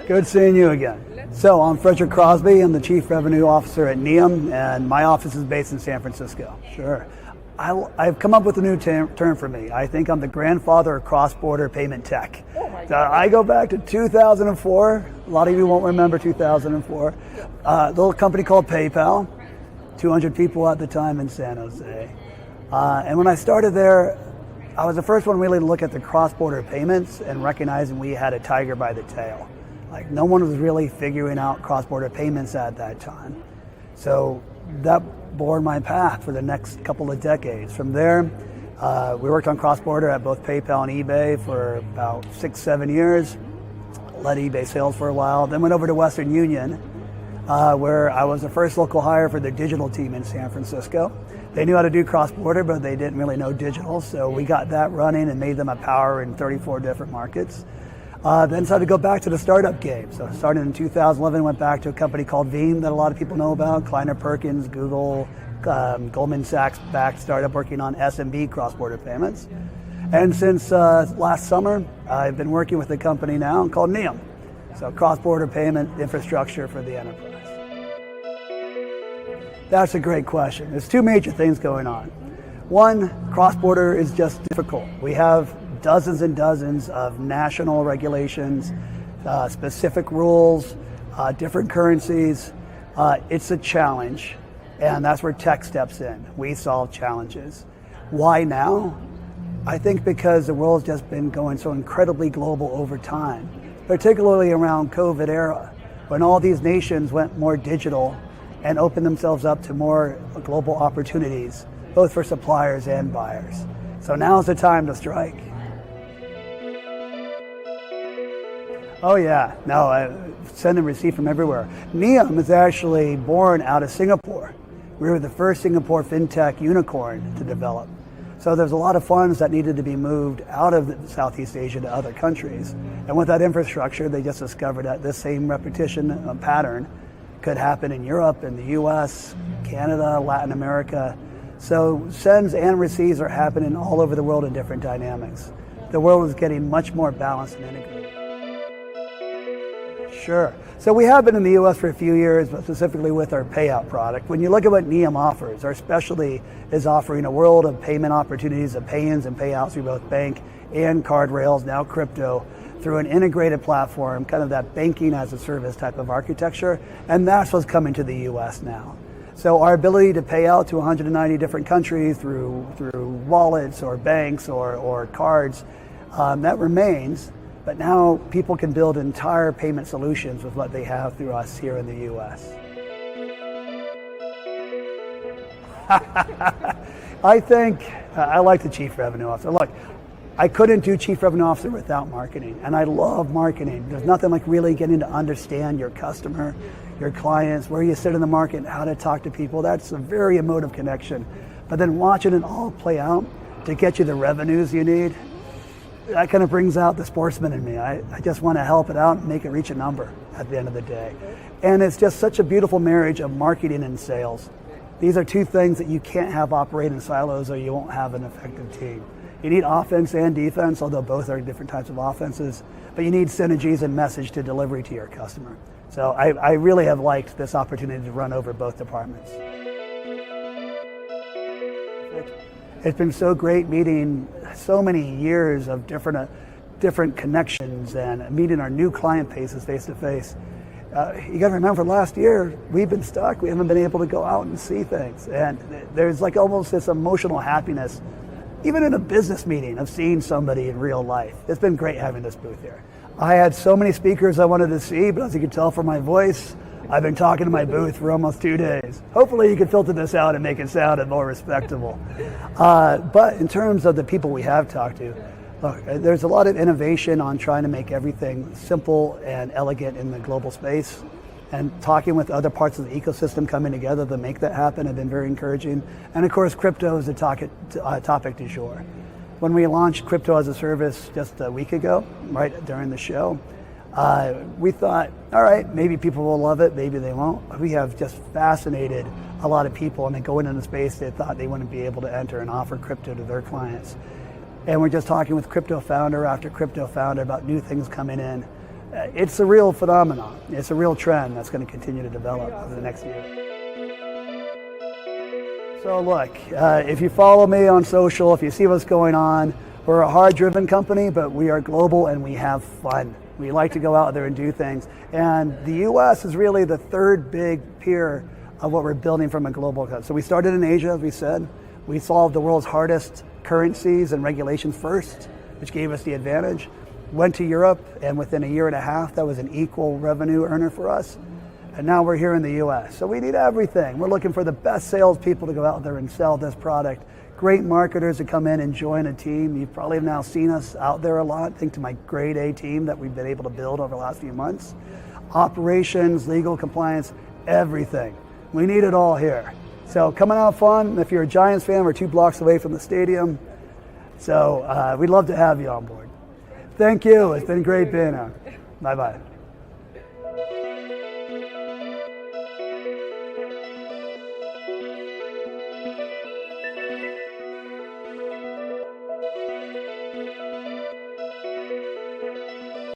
Good seeing you again. So I'm Frederick Crosby. I'm the Chief Revenue Officer at Nium, and my office is based in San Francisco. Sure. I've come up with a new term for me. I think I'm the grandfather of cross-border payment tech. I go back to 2004. A lot of you won't remember 2004. A little company called PayPal, 200 people at the time in San Jose. And when I started there, I was the first one really to look at the cross-border payments and recognizing we had a tiger by the tail. Like, no one was really figuring out cross-border payments at that time. So that bore my path for the next couple of decades. From there, we worked on cross-border at both PayPal and eBay for about 6-7 years. Led eBay sales for a while, then went over to Western Union, where I was the first local hire for their digital team in San Francisco. They knew how to do cross-border, but they didn't really know digital, so we got that running and made them a power in 34 different markets. Then decided to go back to the startup game. So started in 2011, went back to a company called Veeam that a lot of people know about, Kleiner Perkins, Google, Goldman Sachs-backed startup working on SMB cross-border payments. And since last summer, I've been working with a company now called Nium, so cross-border payment infrastructure for the enterprise. That's a great question. There's two major things going on. One, cross-border is just difficult. We have dozens and dozens of national regulations, specific rules, different currencies. It's a challenge, and that's where tech steps in. We solve challenges. Why now? I think because the world's just been going so incredibly global over time, particularly around COVID era, when all these nations went more digital and opened themselves up to more global opportunities, both for suppliers and buyers. So now's the time to strike. Oh yeah, no, I send and receive from everywhere. Nium is actually born out of Singapore. We were the first Singapore Fintech unicorn to develop. So there's a lot of funds that needed to be moved out of Southeast Asia to other countries. And with that infrastructure, they just discovered that this same repetition pattern could happen in Europe, in the US, Canada, Latin America. So sends and receives are happening all over the world in different dynamics. The world is getting much more balanced and integrated. Sure. So we have been in the US for a few years, but specifically with our payout product. When you look at what Nium offers, our specialty is offering a world of payment opportunities, of pay-ins and payouts through both bank and card rails, now crypto, through an integrated platform, kind of that banking as a service type of architecture. And that's what's coming to the US now. So our ability to pay out to 190 different countries through wallets or banks or cards, that remains. But now people can build entire payment solutions with what they have through us here in the US. I think, I like the Chief Revenue Officer. Look, I couldn't do Chief Revenue Officer without marketing, and I love marketing. There's nothing like really getting to understand your customer, your clients, where you sit in the market, how to talk to people. That's a very emotive connection. But then watching it all play out to get you the revenues you need, that kind of brings out the sportsman in me. I just want to help it out and make it reach a number at the end of the day. And it's just such a beautiful marriage of marketing and sales. These are two things that you can't have operate in silos or you won't have an effective team. You need offense and defense, although both are different types of offenses, but you need synergies and message to delivery to your customer. So I really have liked this opportunity to run over both departments. It's been so great meeting so many years of different connections and meeting our new client bases face to face. You got to remember, last year we've been stuck. We haven't been able to go out and see things, and there's like almost this emotional happiness, even in a business meeting, of seeing somebody in real life. It's been great having this booth here. I had so many speakers I wanted to see, but as you can tell from my voice, I've been talking to my booth for almost 2 days. Hopefully you can filter this out and make it sound more respectable. But in terms of the people we have talked to, look, there's a lot of innovation on trying to make everything simple and elegant in the global space. And talking with other parts of the ecosystem coming together to make that happen have been very encouraging. And of course, crypto is the topic du jour. When we launched crypto as a service just a week ago, right during the show, we thought, all right, maybe people will love it, maybe they won't. We have just fascinated a lot of people, and they go into the space they thought they wouldn't be able to enter and offer crypto to their clients. And we're just talking with crypto founder after crypto founder about new things coming in. It's a real phenomenon. It's a real trend that's going to continue to develop over the next year. So look, if you follow me on social, if you see what's going on, we're a hard-driven company, but we are global and we have fun. We like to go out there and do things. And the US is really the third big peer of what we're building from a global cut. So we started in Asia, as we said. We solved the world's hardest currencies and regulations first, which gave us the advantage. Went to Europe, and within a year and a half, that was an equal revenue earner for us. And now we're here in the US. So we need everything. We're looking for the best salespeople to go out there and sell this product. Great marketers to come in and join a team. You've probably now seen us out there a lot. Think to my grade A team that we've been able to build over the last few months. Operations, legal, compliance, everything. We need it all here. So coming out fun. If you're a Giants fan, we're 2 blocks away from the stadium. So we'd love to have you on board. Thank you. It's been great being here. Bye-bye.